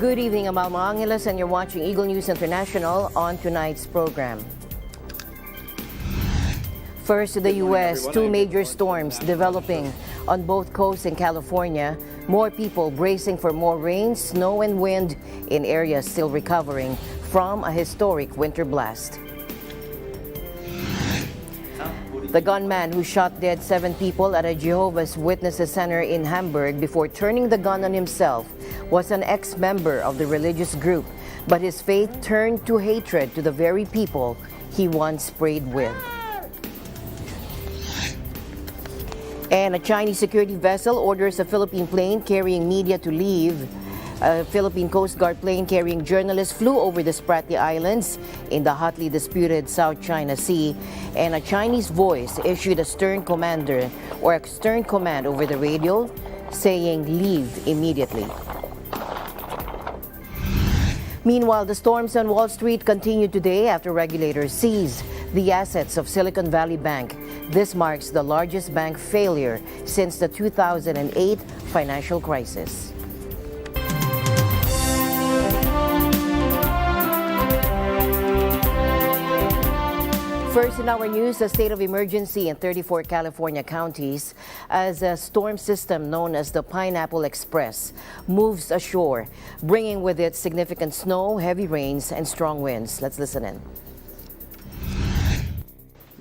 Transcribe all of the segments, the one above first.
Good evening, I'm Alma Angeles, and you're watching Eagle News International on tonight's program. First to the U.S., two major storms developing on both coasts in California. More people bracing for more rain, snow, and wind in areas still recovering from a historic winter blast. The gunman who shot dead 7 people at a Jehovah's Witnesses center in Hamburg before turning the gun on himself was an ex-member of the religious group, but his faith turned to hatred to the very people he once prayed with. And a Chinese security vessel orders a Philippine plane carrying media to leave. A Philippine Coast Guard plane carrying journalists flew over the Spratly Islands in the hotly disputed South China Sea, and a Chinese voice issued a stern command over the radio saying leave immediately. Meanwhile, the storms on Wall Street continue today after regulators seized the assets of Silicon Valley Bank. This marks the largest bank failure since the 2008 financial crisis. First in our news, a state of emergency in 34 California counties as a storm system known as the Pineapple Express moves ashore, bringing with it significant snow, heavy rains, and strong winds. Let's listen in.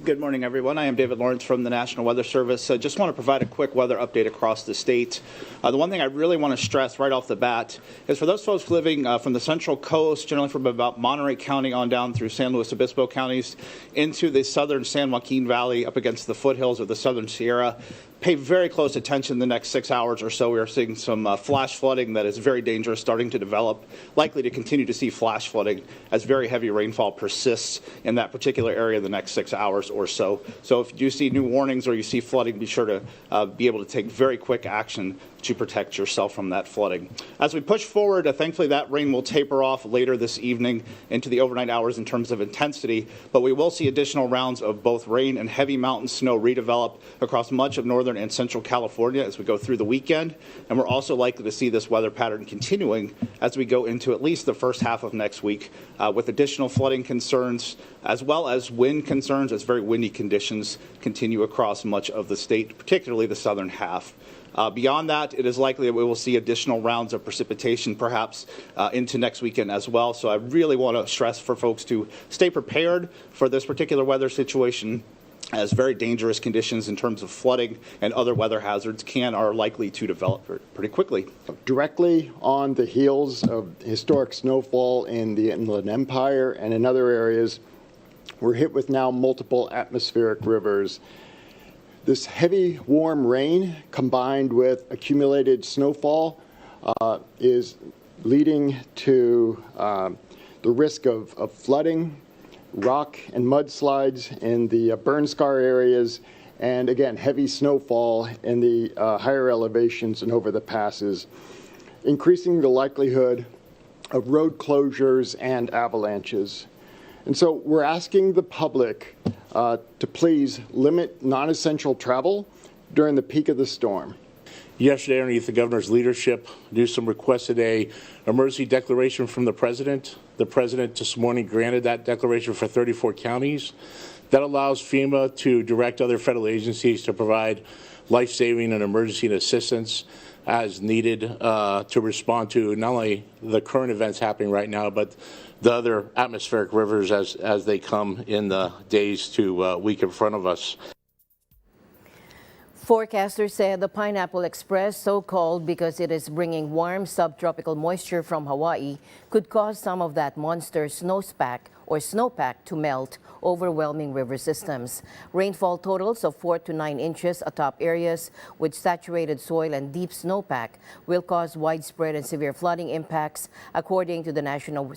Good morning, everyone. I am David Lawrence from the National Weather Service. I just want to provide a quick weather update across the state. The one thing I really want to stress right off the bat is for those folks living from the Central Coast, generally from about Monterey County on down through San Luis Obispo counties into the southern San Joaquin Valley up against the foothills of the Southern Sierra. Pay very close attention the next 6 hours or so. We are seeing some flash flooding that is very dangerous starting to develop, likely to continue to see flash flooding as very heavy rainfall persists in that particular area the next 6 hours or so. So if you see new warnings or you see flooding, be sure to be able to take very quick action to protect yourself from that flooding. As we push forward, thankfully that rain will taper off later this evening into the overnight hours in terms of intensity, but we will see additional rounds of both rain and heavy mountain snow redevelop across much of northern and central California as we go through the weekend, and we're also likely to see this weather pattern continuing as we go into at least the first half of next week with additional flooding concerns as well as wind concerns as very windy conditions continue across much of the state, particularly the southern half. Beyond that, it is likely that we will see additional rounds of precipitation perhaps into next weekend as well. So I really want to stress for folks to stay prepared for this particular weather situation, as very dangerous conditions in terms of flooding and other weather hazards are likely to develop pretty quickly. Directly on the heels of historic snowfall in the Inland Empire and in other areas, we're hit with now multiple atmospheric rivers. This heavy, warm rain combined with accumulated snowfall is leading to the risk of flooding, rock and mudslides in the burn scar areas, and again, heavy snowfall in the higher elevations and over the passes, increasing the likelihood of road closures and avalanches. And so we're asking the public to please limit non-essential travel during the peak of the storm. Yesterday, underneath the governor's leadership, Newsom requested an emergency declaration from the president. The president this morning granted that declaration for 34 counties. That allows FEMA to direct other federal agencies to provide life-saving and emergency assistance as needed to respond to not only the current events happening right now, but the other atmospheric rivers as they come in the days to week in front of us. Forecasters said the Pineapple Express, so called because it is bringing warm subtropical moisture from Hawaii, could cause some of that monster snowpack to melt, overwhelming river systems. Rainfall totals of 4 to 9 inches atop areas with saturated soil and deep snowpack will cause widespread and severe flooding impacts, according to the National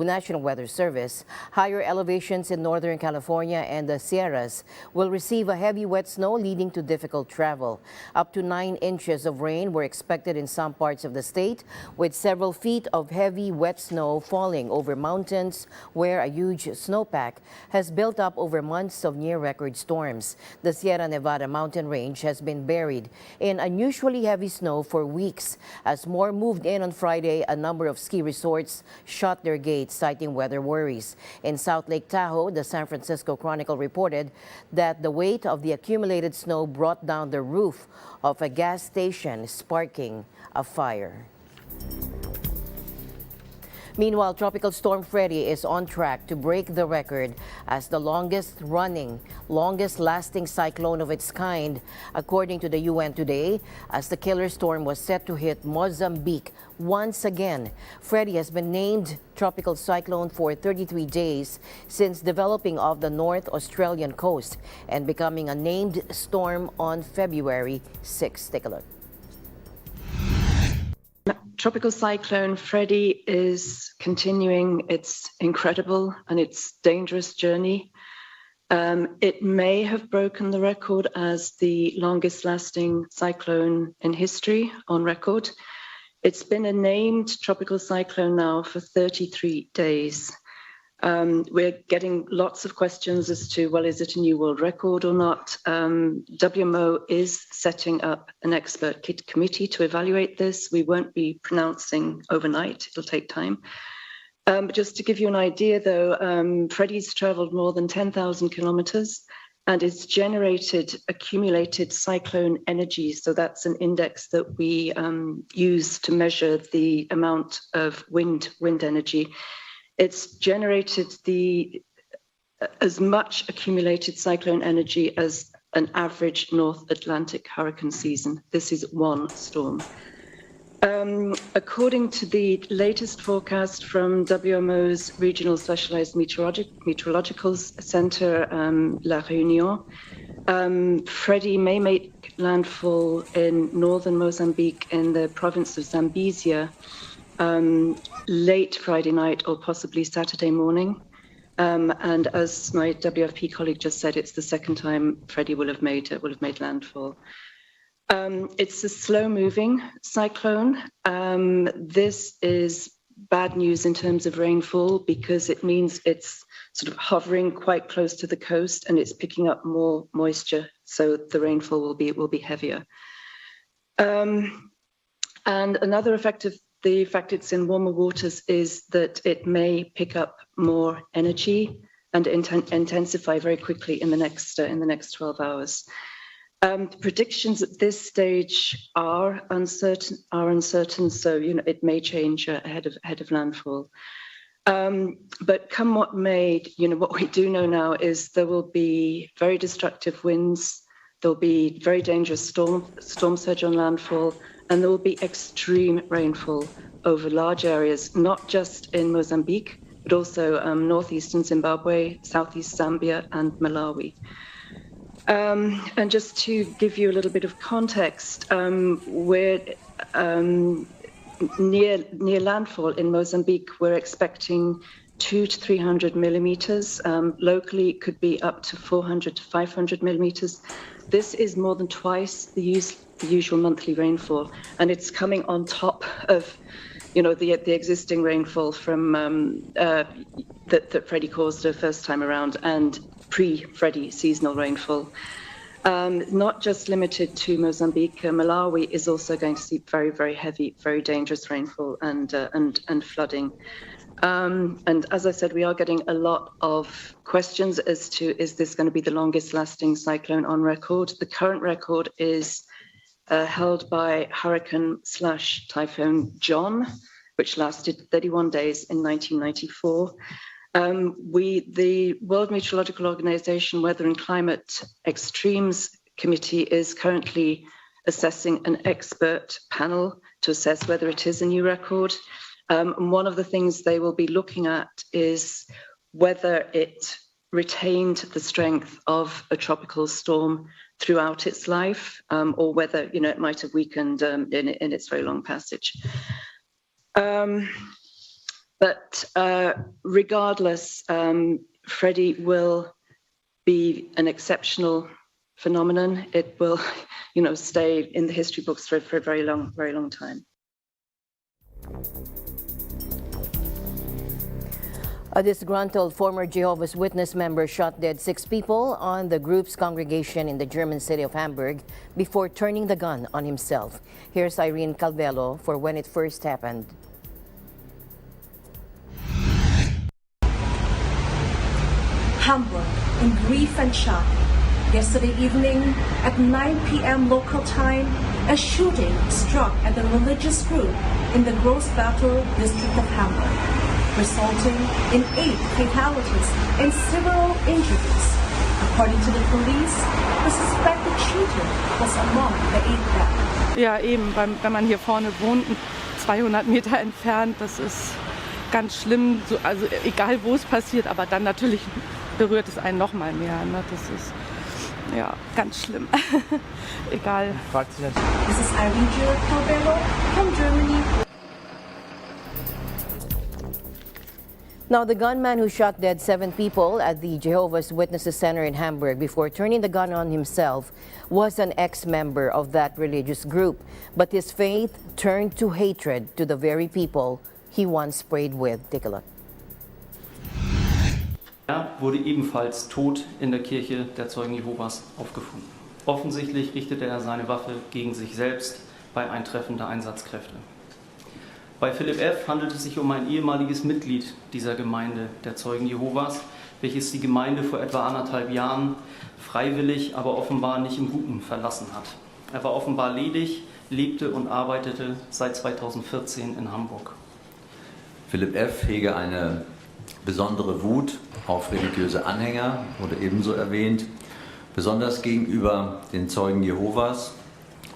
National Weather Service, higher elevations in Northern California and the Sierras will receive a heavy wet snow leading to difficult travel. Up to 9 inches of rain were expected in some parts of the state, with several feet of heavy wet snow falling over mountains where a huge snowpack has built up over months of near-record storms. The Sierra Nevada mountain range has been buried in unusually heavy snow for weeks. As more moved in on Friday, a number of ski resorts shut their gates, citing weather worries. In South Lake Tahoe, the San Francisco Chronicle reported that the weight of the accumulated snow brought down the roof of a gas station, sparking a fire. Meanwhile, Tropical Storm Freddy is on track to break the record as the longest-lasting cyclone of its kind, according to the UN today, as the killer storm was set to hit Mozambique once again. Freddy has been named tropical cyclone for 33 days since developing off the North Australian coast and becoming a named storm on February 6. Take a look. Tropical cyclone Freddy is continuing its incredible and its dangerous journey. It may have broken the record as the longest lasting cyclone in history on record. It's been a named tropical cyclone now for 33 days. We're getting lots of questions as to, well, is it a new world record or not? WMO is setting up an expert committee to evaluate this. We won't be pronouncing overnight. It'll take time. But just to give you an idea, though, Freddy's traveled more than 10,000 kilometers and it's generated accumulated cyclone energy. So that's an index that we use to measure the amount of wind energy. It's generated as much accumulated cyclone energy as an average North Atlantic hurricane season. This is one storm. According to the latest forecast from WMO's Regional Specialized Meteorological Center, La Réunion, Freddy may make landfall in northern Mozambique in the province of Zambezia late Friday night or possibly Saturday morning. And as my WFP colleague just said, it's the second time Freddy will have made landfall. It's a slow-moving cyclone. This is bad news in terms of rainfall because it means it's sort of hovering quite close to the coast and it's picking up more moisture, so the rainfall will be heavier. And another effect of the fact it's in warmer waters is that it may pick up more energy and intensify very quickly in the next 12 hours. Predictions at this stage are uncertain, so it may change ahead of landfall. But come what may, what we do know now is there will be very destructive winds, there'll be very dangerous storm surge on landfall, and there will be extreme rainfall over large areas, not just in Mozambique, but also northeastern Zimbabwe, southeast Zambia, and Malawi. And just to give you a little bit of context, we're near landfall in Mozambique. We're expecting 200 to 300 millimeters. Locally, it could be up to 400 to 500 millimeters. This is more than twice the usual monthly rainfall, and it's coming on top of, the existing rainfall from that Freddy caused the first time around and pre-Freddy seasonal rainfall. Not just limited to Mozambique, Malawi is also going to see very, very heavy, very dangerous rainfall and flooding. And as I said, we are getting a lot of questions as to, is this going to be the longest lasting cyclone on record? The current record is held by Hurricane/Typhoon John, which lasted 31 days in 1994. The World Meteorological Organization Weather and Climate Extremes Committee is currently assessing an expert panel to assess whether it is a new record. And one of the things they will be looking at is whether it retained the strength of a tropical storm throughout its life, or whether it might have weakened in its very long passage. But regardless, Freddy will be an exceptional phenomenon. It will, stay in the history books for a very long time. A disgruntled former Jehovah's Witness member shot dead 6 people on the group's congregation in the German city of Hamburg before turning the gun on himself. Here's Irene Calvello for when it first happened. Hamburg in grief and shock. Yesterday evening at 9 p.m. local time, a shooting struck at the religious group in the Grossviertel district of Hamburg, resulting in 8 fatalities and several injuries. According to the police, the suspected shooter was among the 8 dead. Ja, eben, wenn man hier vorne wohnt, 200 Meter entfernt, das ist ganz schlimm, also egal wo es passiert, aber dann natürlich berührt es einen noch mal mehr. Ne? Das ist ja ganz schlimm. Egal. This is Irene Calvello from Germany. Now, the gunman who shot dead 7 people at the Jehovah's Witnesses Center in Hamburg before turning the gun on himself was an ex-member of that religious group. But his faith turned to hatred to the very people he once prayed with. Take a look. Er wurde ebenfalls tot in der Kirche der Zeugen Jehovas aufgefunden. Offensichtlich richtete er seine Waffe gegen sich selbst bei Eintreffen der Einsatzkräfte. Bei Philipp F. handelt es sich um ein ehemaliges Mitglied dieser Gemeinde der Zeugen Jehovas, welches die Gemeinde vor etwa 1,5 Jahren freiwillig, aber offenbar nicht im Guten verlassen hat. Er war offenbar ledig, lebte und arbeitete seit 2014 in Hamburg. Philipp F. hege eine besondere Wut auf religiöse Anhänger, wurde ebenso erwähnt, besonders gegenüber den Zeugen Jehovas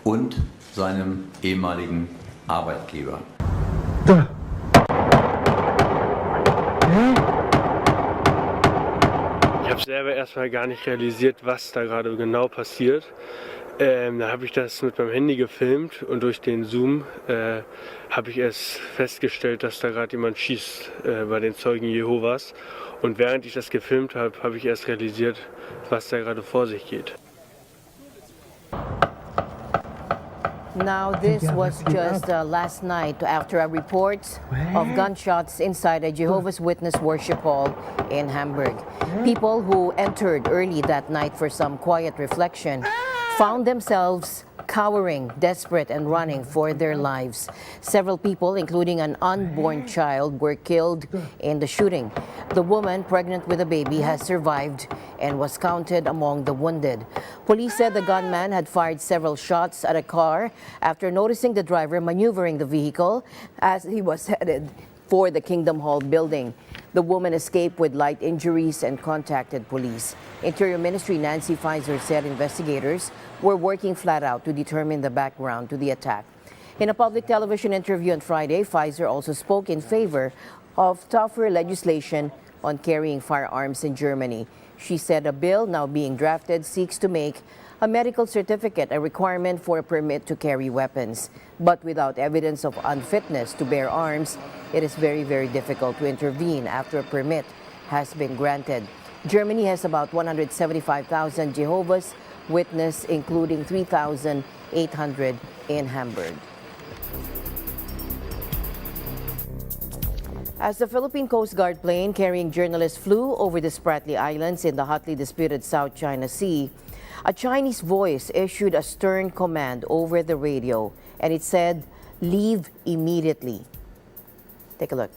und seinem ehemaligen Arbeitgeber. Ich habe selber erstmal gar nicht realisiert, was da gerade genau passiert. Da habe ich das mit meinem Handy gefilmt und durch den Zoom habe ich erst festgestellt, dass da gerade jemand schießt bei den Zeugen Jehovas. Und während ich das gefilmt habe, habe ich erst realisiert, was da gerade vor sich geht. Now, this was just last night after a report of gunshots inside a Jehovah's Witness worship hall in Hamburg. People who entered early that night for some quiet reflection found themselves cowering, desperate, and running for their lives. Several people, including an unborn child, were killed in the shooting. The woman, pregnant with a baby, has survived and was counted among the wounded. Police said the gunman had fired several shots at a car after noticing the driver maneuvering the vehicle as he was headed for the Kingdom Hall building. The woman escaped with light injuries and contacted police. Interior Ministry Nancy Faeser said investigators were working flat out to determine the background to the attack. In a public television interview on Friday, Faeser also spoke in favor of tougher legislation on carrying firearms in Germany. She said a bill now being drafted seeks to make a medical certificate a requirement for a permit to carry weapons. But without evidence of unfitness to bear arms, it is very, very difficult to intervene after a permit has been granted. Germany has about 175,000 Jehovah's Witnesses, including 3,800 in Hamburg. As the Philippine Coast Guard plane carrying journalists flew over the Spratly Islands in the hotly disputed South China Sea, a Chinese voice issued a stern command over the radio, and it said, "Leave immediately." Take a look.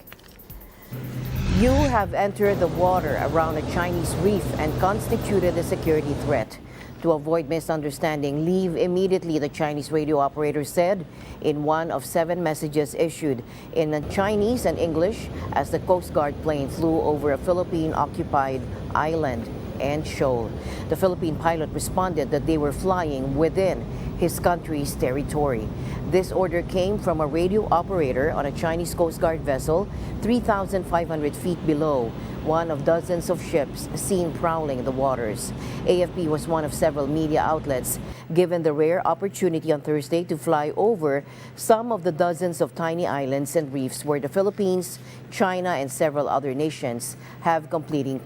"You have entered the water around a Chinese reef and constituted a security threat. To avoid misunderstanding, leave immediately," the Chinese radio operator said in one of 7 messages issued in Chinese and English as the Coast Guard plane flew over a Philippine-occupied island and shoal. The Philippine pilot responded that they were flying within his country's territory. This order came from a radio operator on a Chinese Coast Guard vessel 3,500 feet below, one of dozens of ships seen prowling the waters. AFP was one of several media outlets given the rare opportunity on Thursday to fly over some of the dozens of tiny islands and reefs where the Philippines, China, and several other nations have competing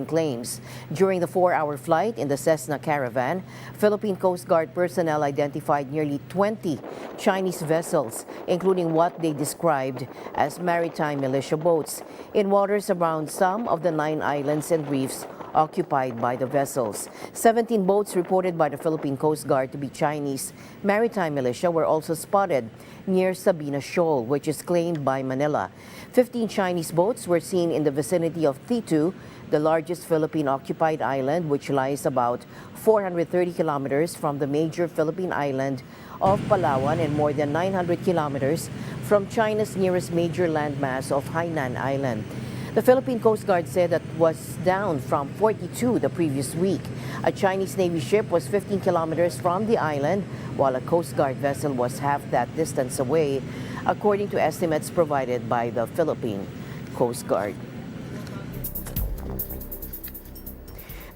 claims. During the 4-hour flight in the Cessna Caravan, Philippine Coast Guard personnel identified nearly 20 Chinese vessels, including what they described as maritime militia boats, in waters around some of the 9 islands and reefs occupied by the vessels. 17 boats reported by the Philippine Coast Guard to be Chinese maritime militia were also spotted near Sabina Shoal, which is claimed by Manila. 15 Chinese boats were seen in the vicinity of Thitu, the largest Philippine-occupied island, which lies about 430 kilometers from the major Philippine island of Palawan and more than 900 kilometers from China's nearest major landmass of Hainan Island. The Philippine Coast Guard said that was down from 42 the previous week. A Chinese Navy ship was 15 kilometers from the island, while a Coast Guard vessel was half that distance away, according to estimates provided by the Philippine Coast Guard.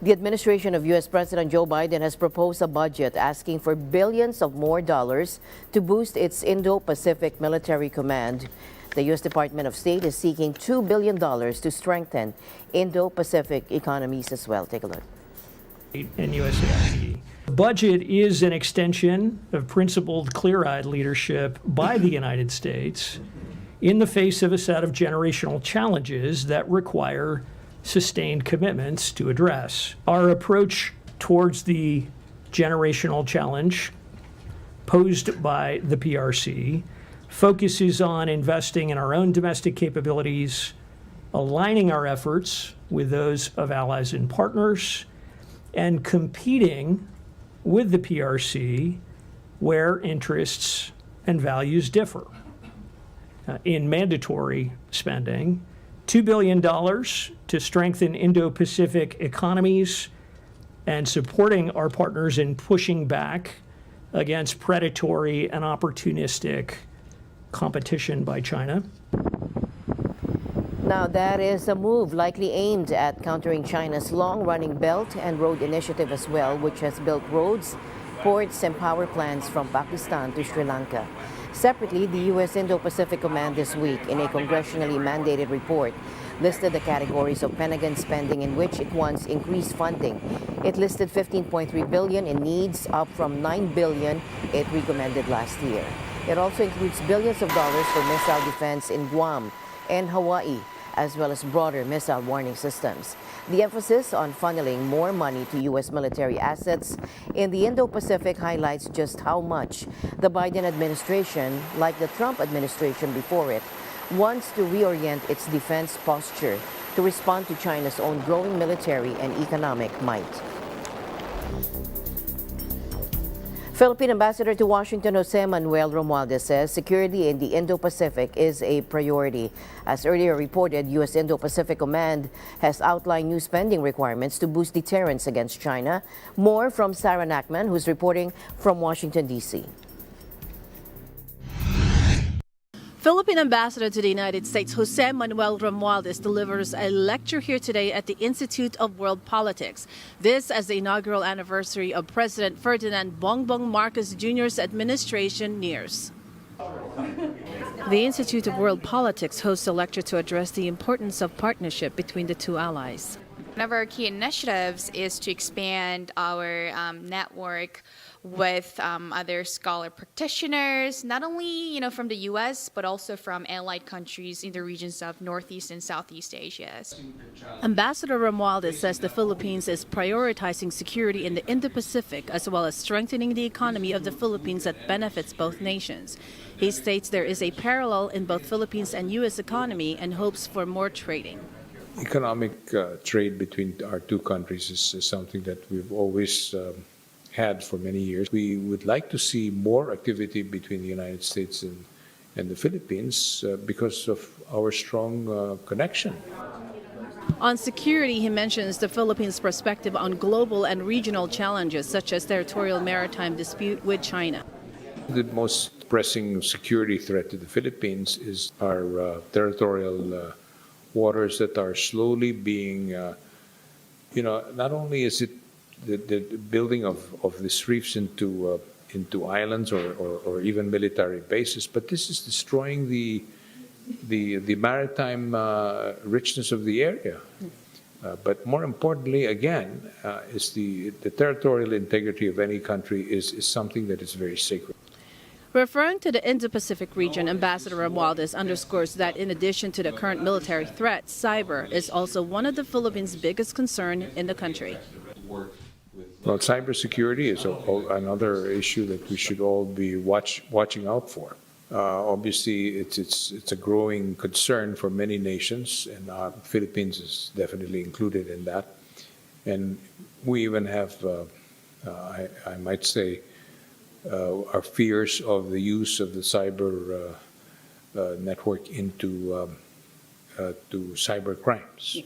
The administration of U.S. President Joe Biden has proposed a budget asking for billions of more dollars to boost its Indo-Pacific Military Command. The U.S. Department of State is seeking $2 billion to strengthen Indo-Pacific economies as well. Take a look. And USAID. The budget is an extension of principled, clear-eyed leadership by the United States in the face of a set of generational challenges that require sustained commitments to address. Our approach towards the generational challenge posed by the PRC focuses on investing in our own domestic capabilities, aligning our efforts with those of allies and partners, and competing with the PRC where interests and values differ. In mandatory spending, $2 billion to strengthen Indo-Pacific economies and supporting our partners in pushing back against predatory and opportunistic competition by China. Now, that is a move likely aimed at countering China's long-running Belt and Road Initiative as well, which has built roads, ports, and power plants from Pakistan to Sri Lanka. Separately, the U.S. Indo-Pacific Command this week, in a congressionally mandated report, listed the categories of Pentagon spending in which it wants increased funding. It listed $15.3 billion in needs, up from $9 billion it recommended last year. It also includes billions of dollars for missile defense in Guam and Hawaii, as well as broader missile warning systems. The emphasis on funneling more money to U.S. military assets in the Indo-Pacific highlights just how much the Biden administration, like the Trump administration before it, wants to reorient its defense posture to respond to China's own growing military and economic might. Philippine Ambassador to Washington, Jose Manuel Romualdez, says security in the Indo-Pacific is a priority. As earlier reported, U.S. Indo-Pacific Command has outlined new spending requirements to boost deterrence against China. More from Sarah Nachman, who's reporting from Washington, D.C. Philippine Ambassador to the United States, Jose Manuel Romualdez, delivers a lecture here today at the Institute of World Politics. This as the inaugural anniversary of President Ferdinand Bongbong Marcos Jr.'s administration nears. The Institute of World Politics hosts a lecture to address the importance of partnership between the two allies. One of our key initiatives is to expand our network with other scholar practitioners, not only from the U.S. but also from allied countries in the regions of Northeast and Southeast Asia. Ambassador Romualdez says the Philippines is prioritizing security in the Indo-Pacific as well as strengthening the economy of the Philippines that benefits both nations. He states there is a parallel in both Philippines and U.S. economy and hopes for more trading. Economic trade between our two countries is something that we've always had for many years. We would like to see more activity between the United States and the Philippines because of our strong connection. On security, he mentions the Philippines' perspective on global and regional challenges such as territorial maritime dispute with China. The most pressing security threat to the Philippines is our territorial waters that are slowly being, not only is it the building of these reefs into islands or even military bases, but this is destroying the maritime richness of the area. But more importantly, again, is the territorial integrity of any country is something that is very sacred. Referring to the Indo-Pacific region, Ambassador Romualdez underscores that in addition to the current military threat, cyber is also one of the Philippines' biggest concern in the country. Well, cybersecurity is another issue that we should all be watching out for. Obviously, it's a growing concern for many nations, and Philippines is definitely included in that. And we even have, I might say, our fears of the use of the cyber network into to cyber crimes.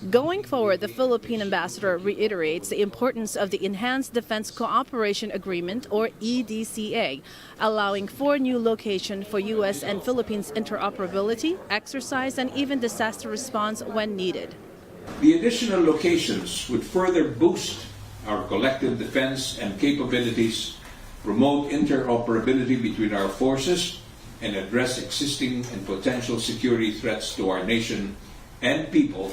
Going forward, the Philippine ambassador reiterates the importance of the Enhanced Defense Cooperation Agreement, or EDCA, allowing 4 new locations for U.S. and Philippines interoperability, exercise, and even disaster response when needed. The additional locations would further boost our collective defense and capabilities, promote interoperability between our forces, and address existing and potential security threats to our nation and people,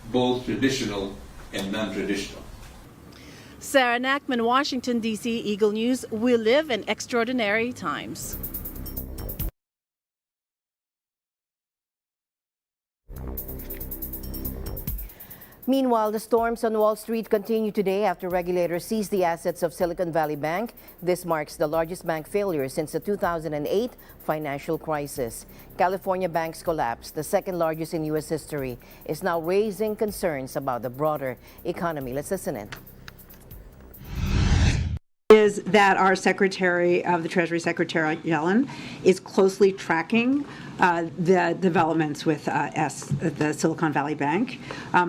both traditional and non-traditional. Sarah Nachman, Washington, D.C., Eagle News. We live in extraordinary times. Meanwhile, the storms on Wall Street continue today after regulators seized the assets of Silicon Valley Bank. This marks the largest bank failure since the 2008 financial crisis. California Bank's collapse, the second largest in U.S. history, is now raising concerns about the broader economy. Let's listen in. Is that our Secretary of the Treasury, Secretary Yellen, is closely tracking the developments with the Silicon Valley Bank.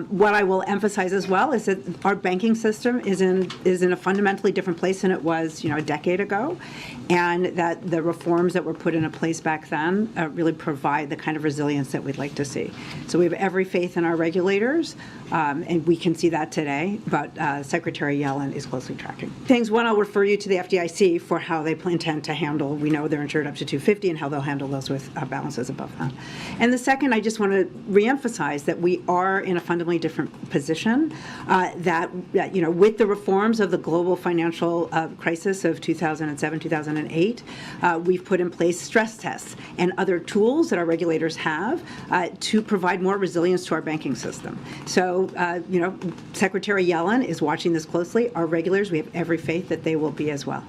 What I will emphasize as well is that our banking system is in a fundamentally different place than it was, a decade ago, and that the reforms that were put into place back then really provide the kind of resilience that we'd like to see. So we have every faith in our regulators, and we can see that today. But Secretary Yellen is closely tracking things. One, I'll refer you to the FDIC for how they intend to handle. We know they're insured up to $250, and how they'll handle those with balances above that. And the second, I just want to reemphasize that we are in a fundamentally different position. That with the reforms of the global financial crisis of 2007, 2008, we've put in place stress tests and other tools that our regulators have to provide more resilience to our banking system. So, Secretary Yellen is watching this closely. Our regulators, we have every faith that they will be as well.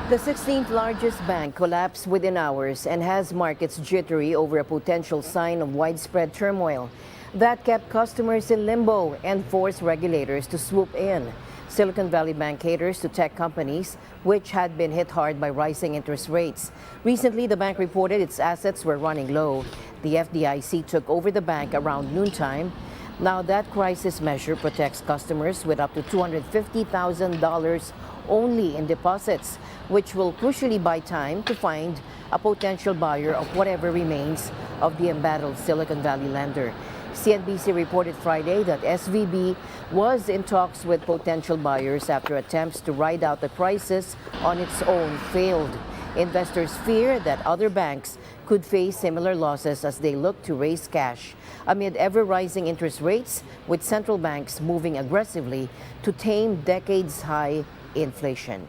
The 16th largest bank collapsed within hours and has markets jittery over a potential sign of widespread turmoil. That kept customers in limbo and forced regulators to swoop in. Silicon Valley Bank caters to tech companies, which had been hit hard by rising interest rates. Recently, the bank reported its assets were running low. The FDIC took over the bank around noontime. Now, that crisis measure protects customers with up to $250,000 only in deposits, which will crucially buy time to find a potential buyer of whatever remains of the embattled Silicon Valley lender. CNBC reported Friday that SVB was in talks with potential buyers after attempts to ride out the crisis on its own failed. Investors fear that other banks could face similar losses as they look to raise cash amid ever-rising interest rates, with central banks moving aggressively to tame decades-high inflation.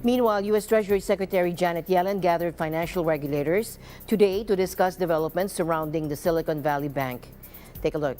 Meanwhile, U.S. Treasury Secretary Janet Yellen gathered financial regulators today to discuss developments surrounding the Silicon Valley Bank. Take a look.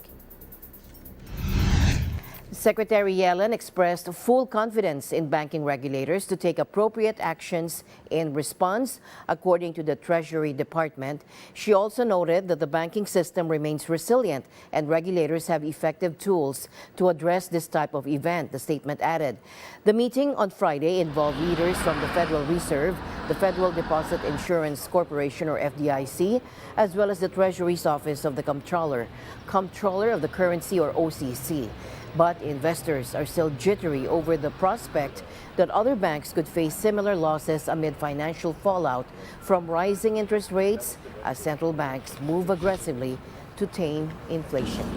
Secretary Yellen expressed full confidence in banking regulators to take appropriate actions in response, according to the Treasury Department. She also noted that the banking system remains resilient and regulators have effective tools to address this type of event, the statement added. The meeting on Friday involved leaders from the Federal Reserve, the Federal Deposit Insurance Corporation, or FDIC, as well as the Treasury's Office of the Comptroller of the Currency, or OCC. But investors are still jittery over the prospect that other banks could face similar losses amid financial fallout from rising interest rates as central banks move aggressively to tame inflation.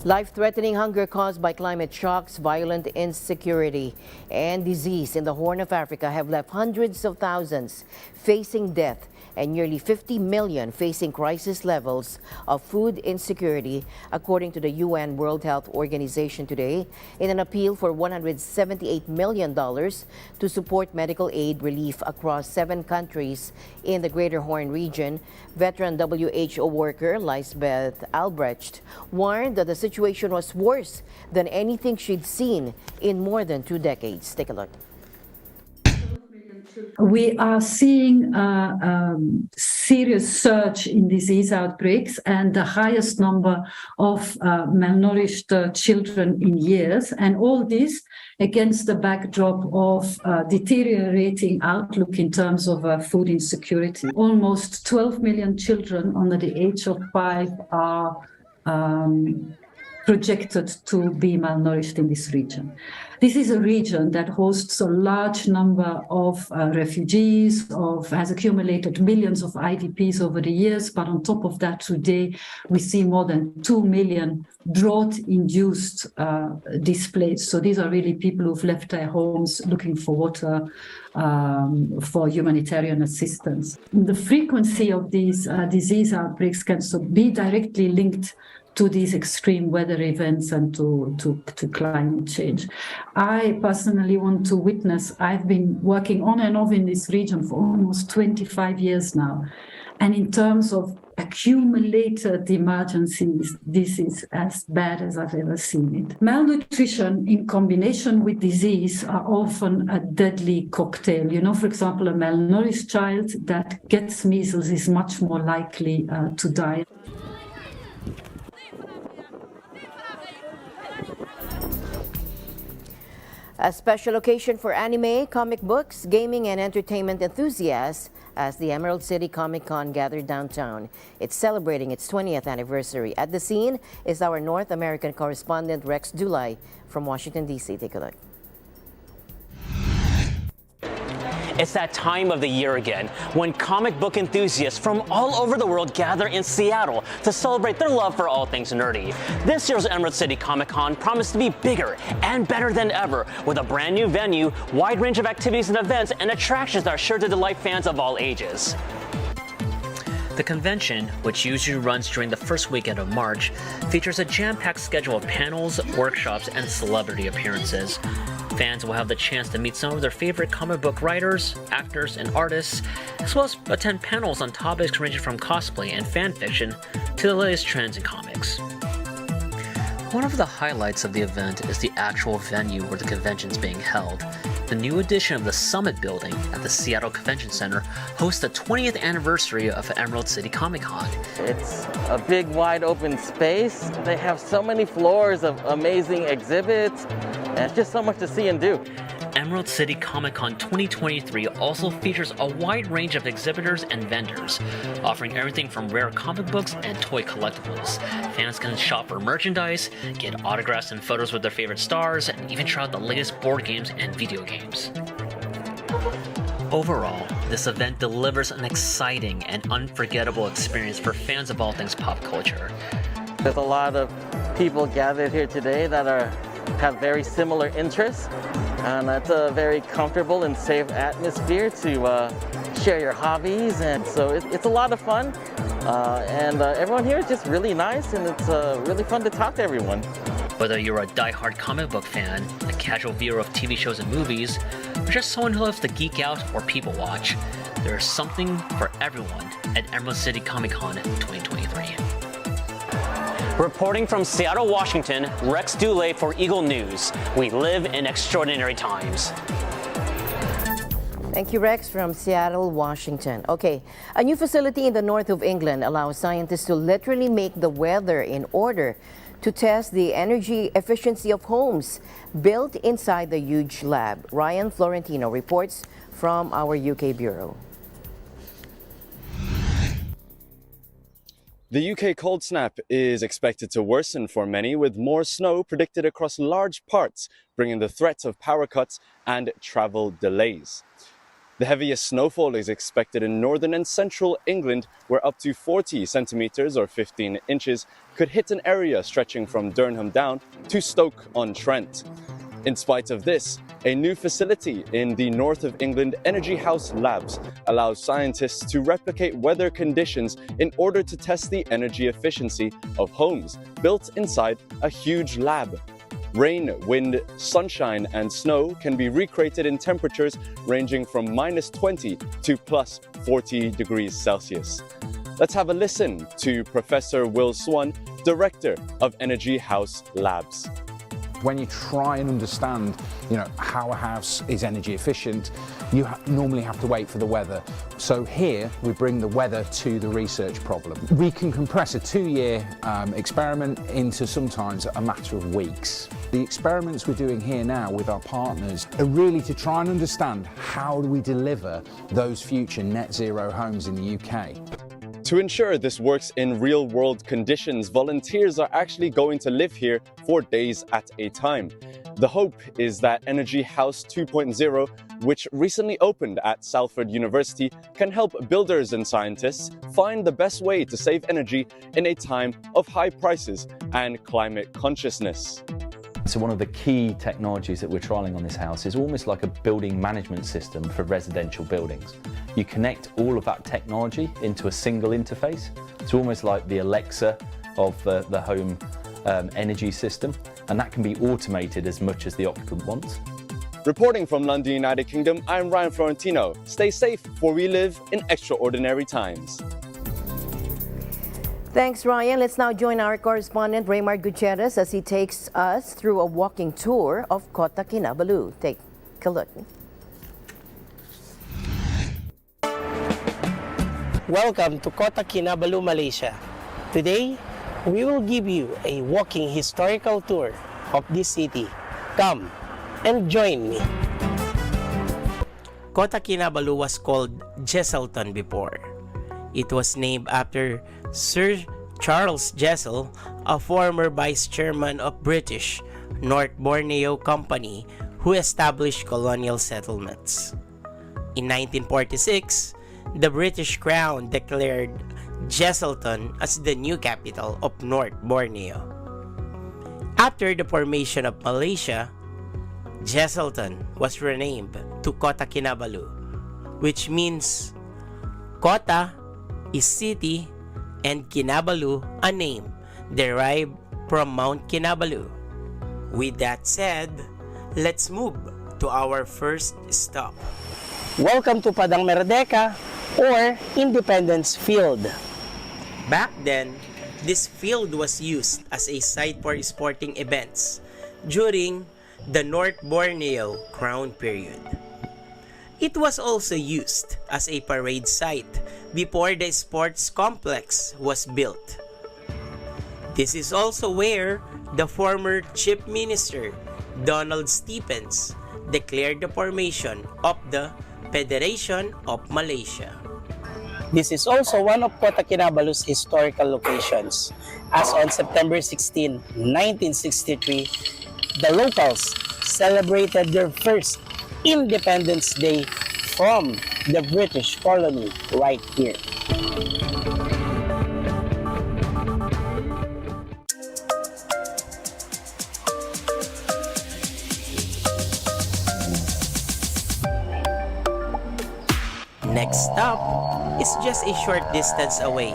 Life-threatening hunger caused by climate shocks, violent insecurity, and disease in the Horn of Africa have left hundreds of thousands facing death and nearly 50 million facing crisis levels of food insecurity, according to the UN World Health Organization today, in an appeal for $178 million to support medical aid relief across 7 countries in the Greater Horn region. Veteran WHO worker Lisbeth Albrecht warned that the situation was worse than anything she'd seen in more than 2 decades. Take a look. We are seeing serious surge in disease outbreaks and the highest number of malnourished children in years, and all this against the backdrop of deteriorating outlook in terms of food insecurity. Almost 12 million children under the age of 5 are projected to be malnourished in this region. This is a region that hosts a large number of refugees, has accumulated millions of IDPs over the years, but on top of that, today we see more than 2 million drought-induced displaced. So these are really people who've left their homes looking for water, for humanitarian assistance. The frequency of these disease outbreaks can be directly linked to these extreme weather events and to climate change. I personally want to witness, I've been working on and off in this region for almost 25 years now. And in terms of accumulated emergencies, this is as bad as I've ever seen it. Malnutrition in combination with disease are often a deadly cocktail. You know, for example, a malnourished child that gets measles is much more likely to die. A special occasion for anime, comic books, gaming, and entertainment enthusiasts as the Emerald City Comic Con gathered downtown. It's celebrating its 20th anniversary. At the scene is our North American correspondent Rex Dulay from Washington, D.C. Take a look. It's that time of the year again when comic book enthusiasts from all over the world gather in Seattle to celebrate their love for all things nerdy. This year's Emerald City Comic Con promised to be bigger and better than ever, with a brand new venue, wide range of activities and events, and attractions that are sure to delight fans of all ages. The convention, which usually runs during the first weekend of March, features a jam-packed schedule of panels, workshops, and celebrity appearances. Fans will have the chance to meet some of their favorite comic book writers, actors, and artists, as well as attend panels on topics ranging from cosplay and fan fiction to the latest trends in comics. One of the highlights of the event is the actual venue where the convention is being held. The new edition of the Summit Building at the Seattle Convention Center hosts the 20th anniversary of Emerald City Comic Con. It's a big, wide open space. They have so many floors of amazing exhibits, and just so much to see and do. Emerald City Comic Con 2023 also features a wide range of exhibitors and vendors, offering everything from rare comic books and toy collectibles. Fans can shop for merchandise, get autographs and photos with their favorite stars, and even try out the latest board games and video games. Overall, this event delivers an exciting and unforgettable experience for fans of all things pop culture. There's a lot of people gathered here today that have very similar interests, and it's a very comfortable and safe atmosphere to share your hobbies, and so it's a lot of fun, and everyone here is just really nice, and it's really fun to talk to everyone. Whether you're a die-hard comic book fan, a casual viewer of TV shows and movies, or just someone who loves to geek out or people watch, there's something for everyone at Emerald City Comic Con 2023. Reporting from Seattle, Washington, Rex Dulay for Eagle News. We live in extraordinary times. Thank you, Rex, from Seattle, Washington. Okay, a new facility in the north of England allows scientists to literally make the weather in order to test the energy efficiency of homes built inside the huge lab. Ryan Florentino reports from our UK bureau. The UK cold snap is expected to worsen for many, with more snow predicted across large parts, bringing the threat of power cuts and travel delays. The heaviest snowfall is expected in northern and central England, where up to 40 centimeters or 15 inches could hit an area stretching from Durham down to Stoke-on-Trent. In spite of this, a new facility in the north of England, Energy House Labs, allows scientists to replicate weather conditions in order to test the energy efficiency of homes built inside a huge lab. Rain, wind, sunshine, and snow can be recreated in temperatures ranging from -20 to +40 degrees Celsius. Let's have a listen to Professor Will Swan, Director of Energy House Labs. When you try and understand, how a house is energy efficient, you normally have to wait for the weather. So here we bring the weather to the research problem. We can compress a 2-year experiment into sometimes a matter of weeks. The experiments we're doing here now with our partners are really to try and understand how do we deliver those future net zero homes in the UK. To ensure this works in real-world conditions, volunteers are actually going to live here for days at a time. The hope is that Energy House 2.0, which recently opened at Salford University, can help builders and scientists find the best way to save energy in a time of high prices and climate consciousness. So one of the key technologies that we're trialling on this house is almost like a building management system for residential buildings. You connect all of that technology into a single interface. It's almost like the Alexa of the home energy system, and that can be automated as much as the occupant wants. Reporting from London, United Kingdom, I'm Ryan Florentino. Stay safe, for we live in extraordinary times. Thanks, Ryan. Let's now join our correspondent, Raymar Gutierrez, as he takes us through a walking tour of Kota, Kinabalu. Take a look. Welcome to Kota, Kinabalu, Malaysia. Today, we will give you a walking historical tour of this city. Come and join me. Kota Kinabalu was called Jesselton before. It was named after Sir Charles Jessel, a former vice chairman of British North Borneo Company who established colonial settlements. In 1946, the British Crown declared Jesselton as the new capital of North Borneo. After the formation of Malaysia, Jesselton was renamed to Kota Kinabalu, which means Kota is city and Kinabalu a name derived from Mount Kinabalu. With that said, let's move to our first stop. Welcome to Padang Merdeka, or Independence Field. Back then, this field was used as a site for sporting events during the North Borneo Crown period. It was also used as a parade site before the sports complex was built. This is also where the former Chief Minister, Donald Stephens, declared the formation of the Federation of Malaysia. This is also one of Kota Kinabalu's historical locations, as on September 16, 1963, the locals celebrated their first Independence Day from the British colony right here. Next stop is just a short distance away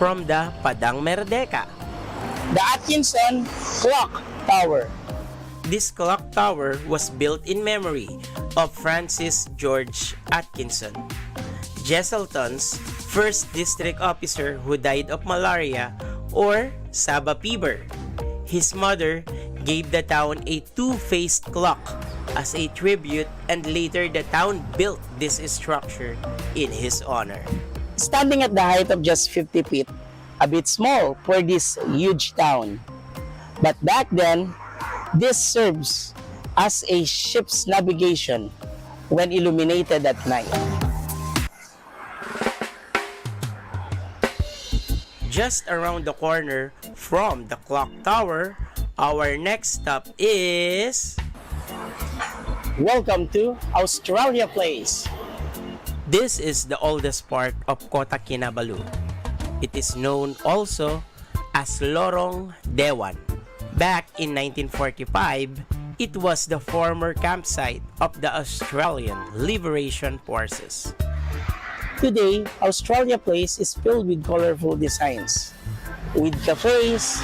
from the Padang Merdeka, the Atkinson Clock Tower. This clock tower was built in memory of Francis George Atkinson, Jesselton's first district officer who died of malaria or Saba fever. His mother gave the town a two-faced clock as a tribute, and later the town built this structure in his honor. Standing at the height of just 50 feet, a bit small for this huge town. But back then, this serves as a ship's navigation when illuminated at night. Just around the corner from the clock tower, our next stop is... Welcome to Australia Place. This is the oldest part of Kota Kinabalu. It is known also as Lorong Dewan. Back in 1945, it was the former campsite of the Australian Liberation Forces. Today, Australia Place is filled with colorful designs, with cafes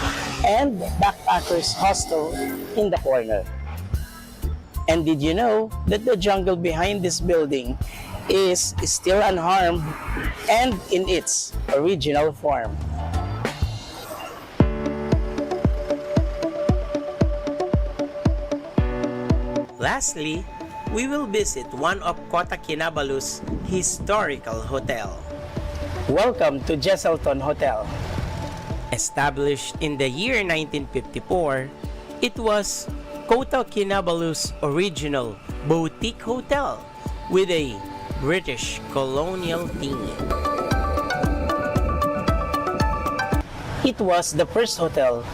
and backpackers hostel in the corner. And did you know that the jungle behind this building is still unharmed and in its original form? Lastly, we will visit one of Kota Kinabalu's historical hotel. Welcome to Jesselton Hotel. Established in the year 1954, it was Kota Kinabalu's original boutique hotel with a British colonial theme. It was the first hotel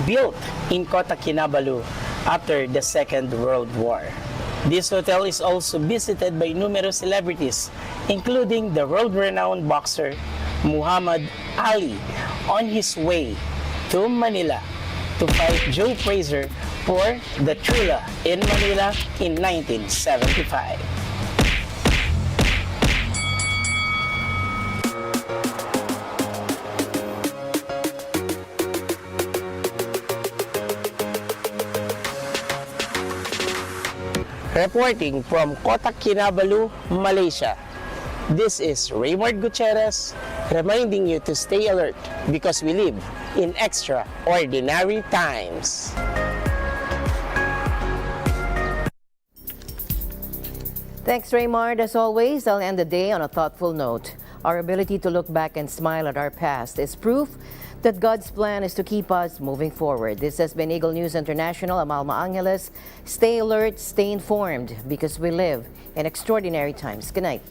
built in Kota Kinabalu after the Second World War. This hotel is also visited by numerous celebrities, including the world-renowned boxer Muhammad Ali on his way to Manila to fight Joe Frazier for the Chula in Manila in 1975. Reporting from Kota Kinabalu, Malaysia, this is Raymond Gutierrez reminding you to stay alert because we live in extraordinary times. Thanks, Raymond. As always, I'll end the day on a thoughtful note. Our ability to look back and smile at our past is proof that God's plan is to keep us moving forward. This has been Eagle News International. I'm Alma Angeles. Stay alert, stay informed, because we live in extraordinary times. Good night.